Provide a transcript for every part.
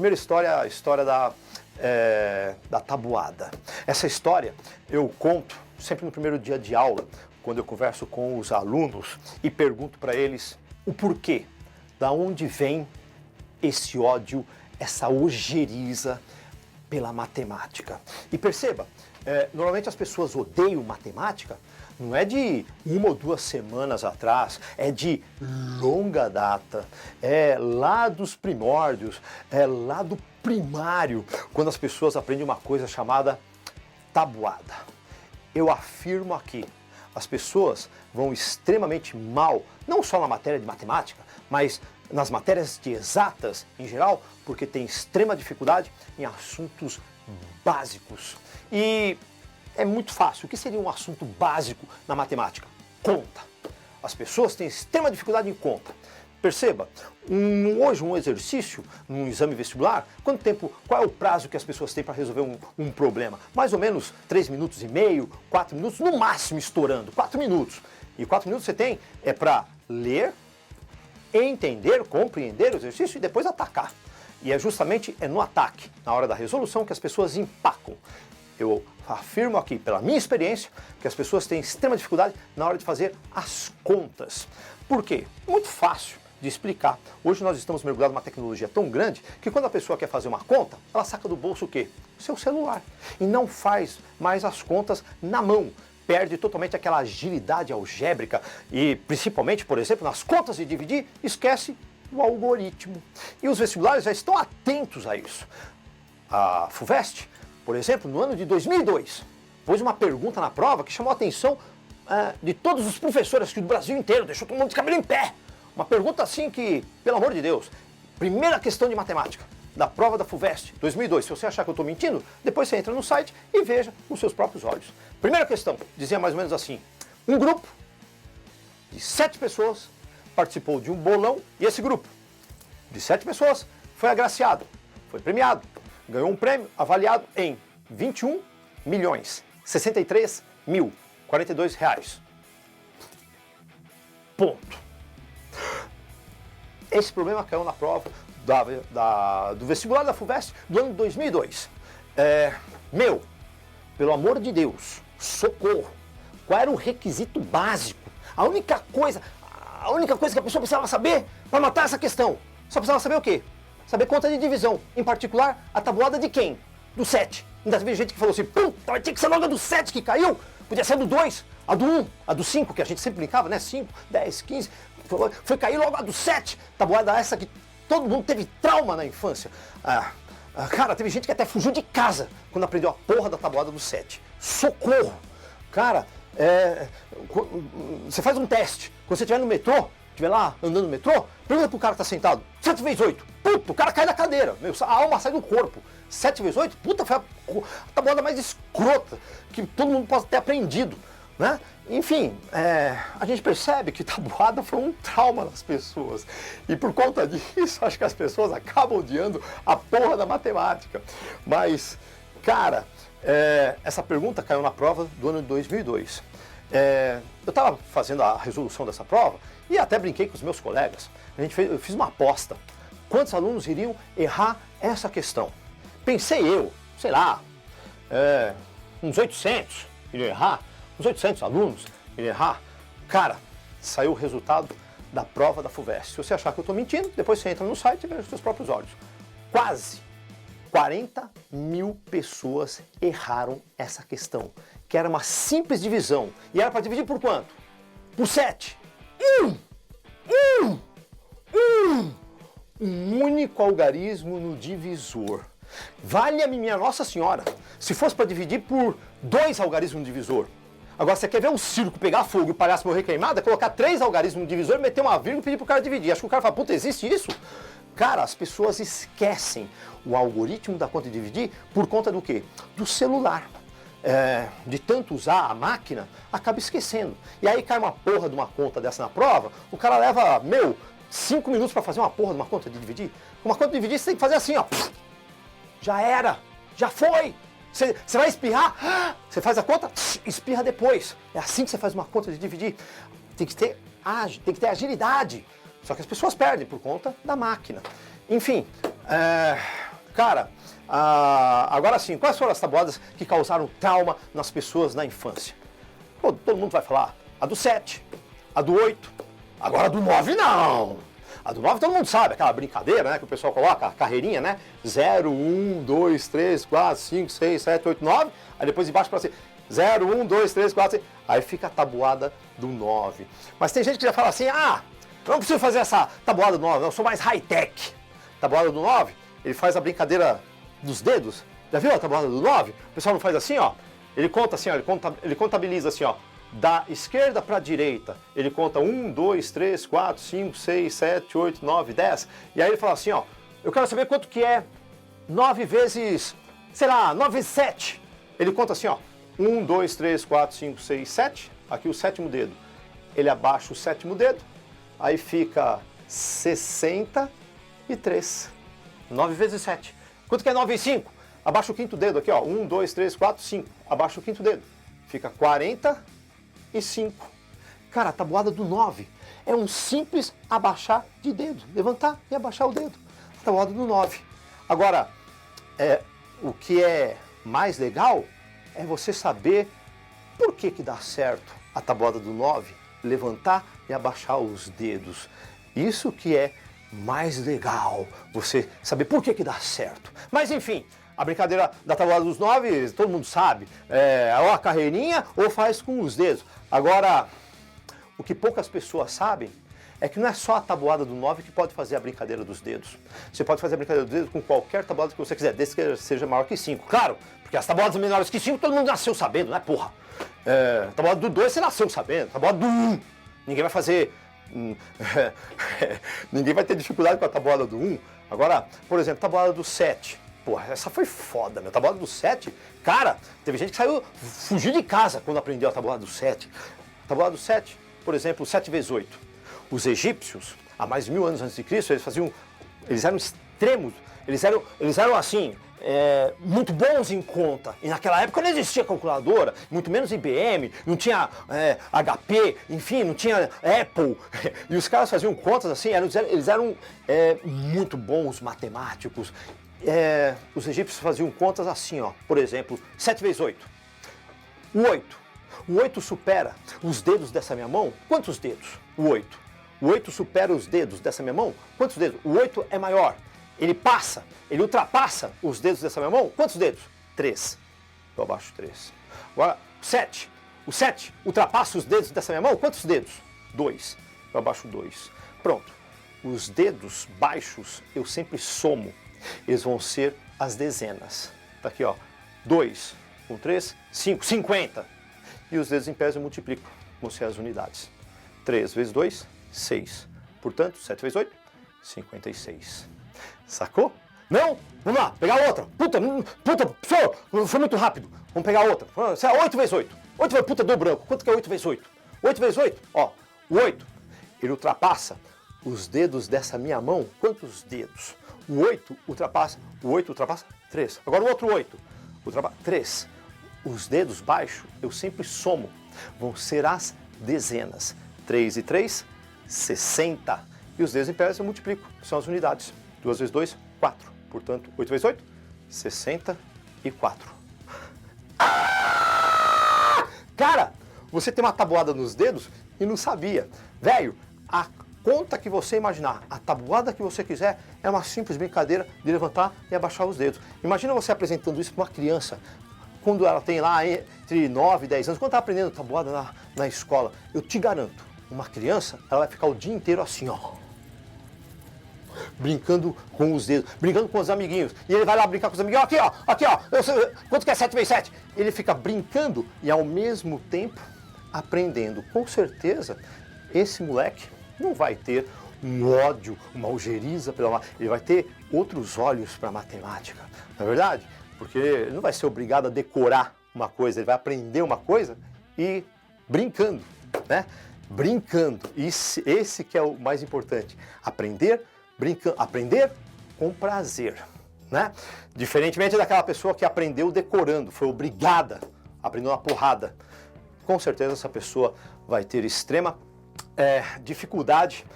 Primeira história, a história da tabuada. Essa história eu conto sempre no primeiro dia de aula, quando eu converso com os alunos e pergunto para eles o porquê, da onde vem esse ódio, essa ojeriza pela matemática. E perceba, normalmente as pessoas odeiam matemática, não é de 1 ou 2 semanas atrás, é de longa data, é lá dos primórdios, é lá do primário, quando as pessoas aprendem uma coisa chamada tabuada. Eu afirmo aqui, as pessoas vão extremamente mal, não só na matéria de matemática, mas nas matérias de exatas em geral, porque tem extrema dificuldade em assuntos básicos. E é muito fácil. O que seria um assunto básico na matemática? Conta. As pessoas têm extrema dificuldade em conta. Perceba, hoje um exercício, num exame vestibular, qual é o prazo que as pessoas têm para resolver um problema? Mais ou menos 3 minutos e meio, 4 minutos, no máximo estourando, 4 minutos. E 4 minutos você tem para ler, entender, compreender o exercício e depois atacar. E é justamente no ataque, na hora da resolução, que as pessoas empacam. Eu afirmo aqui, pela minha experiência, que as pessoas têm extrema dificuldade na hora de fazer as contas. Por quê? Muito fácil de explicar. Hoje nós estamos mergulhados numa tecnologia tão grande que quando a pessoa quer fazer uma conta, ela saca do bolso o quê? Seu celular. E não faz mais as contas na mão. Perde totalmente aquela agilidade algébrica e, principalmente, por exemplo, nas contas de dividir, esquece o algoritmo. E os vestibulares já estão atentos a isso. A FUVEST, por exemplo, no ano de 2002, pôs uma pergunta na prova que chamou a atenção de todos os professores aqui do Brasil inteiro, deixou todo mundo de cabelo em pé. Uma pergunta assim que, pelo amor de Deus, primeira questão de matemática da prova da FUVEST 2002. Se você achar que eu estou mentindo, depois você entra no site e veja com seus próprios olhos. Primeira questão, dizia mais ou menos assim: um grupo de 7 pessoas participou de um bolão e esse grupo de 7 pessoas foi agraciado, foi premiado, ganhou um prêmio avaliado em 21.063.042 reais. Ponto. Esse problema caiu na prova do vestibular da FUVEST do ano de 2002. Pelo amor de Deus, socorro. Qual era o requisito básico? A única coisa que a pessoa precisava saber para matar essa questão, só precisava saber o quê? Saber conta de divisão, em particular a tabuada de quem? Do 7. Ainda teve gente que falou assim, puta, tinha que ser logo a do 7 que caiu, podia ser a do 2, a do 1, a do 5, que a gente sempre brincava, né? 5, 10, 15, foi cair logo a do 7, tabuada essa que todo mundo teve trauma na infância. Cara, teve gente que até fugiu de casa quando aprendeu a porra da tabuada do 7. Socorro! Cara, você faz um teste, quando você estiver no metrô, estiver lá andando no metrô, pergunta pro cara que tá sentado, 7 vezes 8, puta, o cara cai da cadeira, a alma sai do corpo. 7 vezes 8, puta, foi a tabuada mais escrota que todo mundo pode ter aprendido, né? Enfim, a gente percebe que tabuada foi um trauma nas pessoas. E por conta disso, acho que as pessoas acabam odiando a porra da matemática. Mas, cara, essa pergunta caiu na prova do ano de 2002. Eu estava fazendo a resolução dessa prova e até brinquei com os meus colegas. Eu fiz uma aposta. Quantos alunos iriam errar essa questão? Pensei eu, sei lá, uns 800 iriam errar. Uns 800 alunos iriam errar. Cara, saiu o resultado da prova da FUVEST. Se você achar que eu estou mentindo, depois você entra no site e vê os seus próprios olhos. Quase 40 mil pessoas erraram essa questão, que era uma simples divisão. E era para dividir por quanto? Por 7. Um único algarismo no divisor. Valha-me minha Nossa Senhora, se fosse para dividir por 2 algarismos no divisor. Agora, você quer ver um circo pegar fogo e o palhaço morrer queimado? É colocar 3 algarismos no divisor, meter uma vírgula e pedir pro cara dividir. Acho que o cara fala, puta, existe isso? Cara, as pessoas esquecem o algoritmo da conta de dividir por conta do quê? Do celular. De tanto usar a máquina, acaba esquecendo. E aí cai uma porra de uma conta dessa na prova, o cara leva, 5 minutos para fazer uma porra de uma conta de dividir. Uma conta de dividir você tem que fazer assim, ó. Já era, já foi. Você vai espirrar, você faz a conta, espirra depois. É assim que você faz uma conta de dividir. Tem que ter agilidade. Só que as pessoas perdem por conta da máquina. Enfim, Cara, agora sim, quais foram as tabuadas que causaram trauma nas pessoas na infância? Pô, todo mundo vai falar a do 7, a do 8, agora a do 9 não. A do 9 todo mundo sabe, aquela brincadeira, né, que o pessoal coloca, a carreirinha, né? 0, 1, 2, 3, 4, 5, 6, 7, 8, 9, aí depois embaixo para cima, 0, 1, 2, 3, 4, 5, aí fica a tabuada do 9. Mas tem gente que já fala assim, eu não preciso fazer essa tabuada do 9, eu sou mais high-tech. Tabuada do 9, ele faz a brincadeira dos dedos. Já viu a tabuada do 9? O pessoal não faz assim, ó. Ele conta assim, ó, ele contabiliza assim, ó. Da esquerda para a direita, ele conta 1, 2, 3, 4, 5, 6, 7, 8, 9, 10. E aí ele fala assim, ó, eu quero saber quanto que é 9 vezes, sei lá, 9 vezes 7. Ele conta assim, ó, 1, 2, 3, 4, 5, 6, 7. Aqui o sétimo dedo. Ele abaixa o sétimo dedo, aí fica 63. 9 vezes 7. Quanto que é 9 vezes 5? Abaixa o quinto dedo aqui, ó. 1, 2, 3, 4, 5. Abaixa o quinto dedo. Fica 45. Cara, a tabuada do 9 é um simples abaixar de dedo. Levantar e abaixar o dedo. A tabuada do 9. Agora, o que é mais legal é você saber por que dá certo a tabuada do 9, levantar e abaixar os dedos. Isso que é mais legal, você saber por que dá certo. Mas enfim, a brincadeira da tabuada dos 9, todo mundo sabe, ou a carreirinha ou faz com os dedos. Agora, o que poucas pessoas sabem é que não é só a tabuada do 9 que pode fazer a brincadeira dos dedos. Você pode fazer a brincadeira dos dedos com qualquer tabuada que você quiser, desde que seja maior que 5. Claro, porque as tabuadas menores que 5 todo mundo nasceu sabendo, né, porra? A tabuada do 2 você nasceu sabendo, a tabuada do 1, ninguém vai fazer... ninguém vai ter dificuldade com a tabuada do 1. Agora, por exemplo, tabuada do 7. Porra, essa foi foda, meu. Tabuada do 7, cara, teve gente que fugiu de casa quando aprendeu a tabuada do 7. Tabuada do 7, por exemplo, 7 vezes 8. Os egípcios, há mais de 1000 anos antes de Cristo, eles eram extremos, eles eram assim, muito bons em conta. E naquela época não existia calculadora, muito menos IBM, não tinha HP, enfim, não tinha Apple. E os caras faziam contas assim, eles eram muito bons matemáticos. Os egípcios faziam contas assim, ó, por exemplo, 7 vezes 8. O 8. O 8 supera os dedos dessa minha mão? Quantos dedos? O 8. O 8 supera os dedos dessa minha mão? Quantos dedos? O 8 é maior. Ele ultrapassa os dedos dessa minha mão? Quantos dedos? 3. Eu abaixo 3. Agora, 7. O 7 ultrapassa os dedos dessa minha mão? Quantos dedos? 2. Eu abaixo 2. Pronto. Os dedos baixos eu sempre somo. Eles vão ser as dezenas. Tá aqui, ó. 2 com 3, 5. 50. E os dedos em pés eu multiplico. Vão ser as unidades. 3 vezes 2, 6. Portanto, 7 vezes 8, 56. Sacou? Não? Vamos lá, pegar outra. Puta, professor, foi muito rápido. Vamos pegar outra. 8 vezes 8. 8 vezes, puta, deu branco. Quanto que é 8 vezes 8? 8 vezes 8, ó, o 8, ele ultrapassa os dedos dessa minha mão. Quantos dedos? O 8 ultrapassa 3. Agora o outro 8 ultrapassa 3. Os dedos baixos eu sempre somo. Vão ser as dezenas. 3 e 3, 60. E os dedos em pés eu multiplico. São as unidades. 2 vezes 2, 4. Portanto, 8 vezes 8, 64. Cara, você tem uma tabuada nos dedos e não sabia. Velho, a conta que você imaginar, a tabuada que você quiser, é uma simples brincadeira de levantar e abaixar os dedos. Imagina você apresentando isso para uma criança, quando ela tem lá entre 9 e 10 anos, quando está aprendendo tabuada na escola. Eu te garanto, uma criança, ela vai ficar o dia inteiro assim, ó, brincando com os dedos, brincando com os amiguinhos. E ele vai lá brincar com os amiguinhos, aqui ó, quanto que é 7 vezes 7? Ele fica brincando e ao mesmo tempo aprendendo. Com certeza, esse moleque não vai ter um ódio, uma ojeriza pela matemática, ele vai ter outros olhos para a matemática, não é verdade? Porque ele não vai ser obrigado a decorar uma coisa, ele vai aprender uma coisa e brincando, né? Brincando, esse que é o mais importante, aprender brincando, aprender com prazer, né? Diferentemente daquela pessoa que aprendeu decorando, foi obrigada, aprendeu uma porrada. Com certeza essa pessoa vai ter extrema dificuldade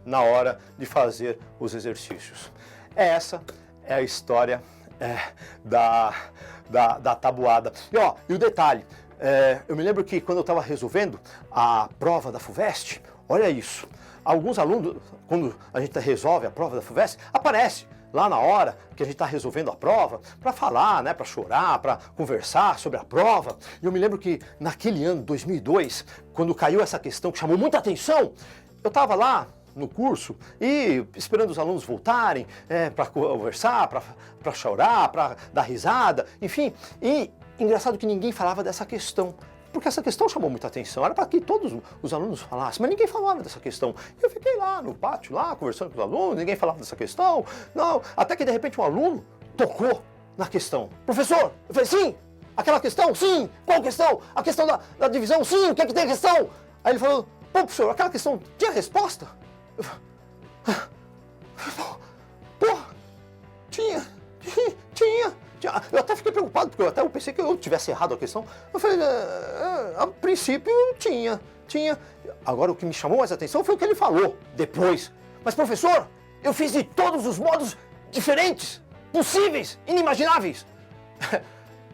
na hora de fazer os exercícios. Essa é a história da tabuada. E o detalhe, eu me lembro que quando eu estava resolvendo a prova da FUVEST, olha isso, alguns alunos, quando a gente resolve a prova da FUVEST, aparece lá na hora que a gente está resolvendo a prova, para falar, né, para chorar, para conversar sobre a prova. E eu me lembro que naquele ano, 2002, quando caiu essa questão que chamou muita atenção, eu estava lá no curso e esperando os alunos voltarem para conversar, para chorar, para dar risada, enfim. E engraçado que ninguém falava dessa questão, porque essa questão chamou muita atenção, era para que todos os alunos falassem, mas ninguém falava dessa questão. Eu fiquei lá no pátio, lá conversando com os alunos, ninguém falava dessa questão, não, até que de repente um aluno tocou na questão. Professor, eu falei, sim, aquela questão, sim, qual questão? A questão da divisão, sim, o que é que tem a questão? Aí ele falou, pô, professor, aquela questão tinha resposta? Pô, tinha. Eu até fiquei preocupado, porque eu pensei que eu tivesse errado a questão. Eu falei, a princípio tinha. Agora o que me chamou mais a atenção foi o que ele falou depois. Mas professor, eu fiz de todos os modos diferentes, possíveis, inimagináveis.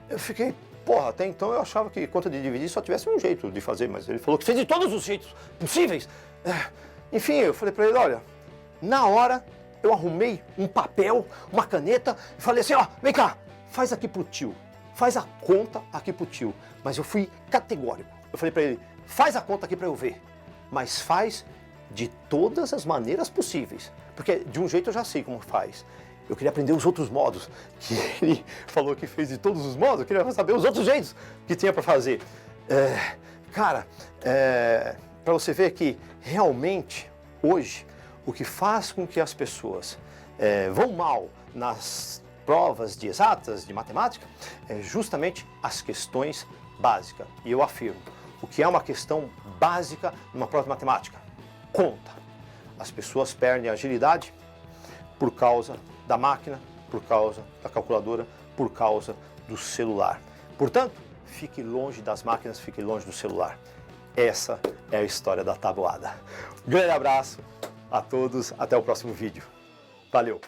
Eu fiquei, porra, até então eu achava que conta de dividir só tivesse um jeito de fazer, mas ele falou que fez de todos os jeitos possíveis. Enfim, eu falei pra ele, olha, na hora eu arrumei um papel, uma caneta e falei assim, ó, vem cá, faz aqui pro tio, faz a conta aqui pro tio. Mas eu fui categórico, eu falei pra ele, faz a conta aqui pra eu ver, mas faz de todas as maneiras possíveis, porque de um jeito eu já sei como faz. Eu queria aprender os outros modos, que ele falou que fez de todos os modos, eu queria saber os outros jeitos que tinha pra fazer. Cara, pra você ver que realmente hoje o que faz com que as pessoas vão mal nas provas de exatas, de matemática, é justamente as questões básicas. E eu afirmo, o que é uma questão básica numa prova de matemática? Conta. As pessoas perdem a agilidade por causa da máquina, por causa da calculadora, por causa do celular. Portanto, fique longe das máquinas, fique longe do celular. Essa é a história da tabuada. Grande abraço a todos, até o próximo vídeo. Valeu!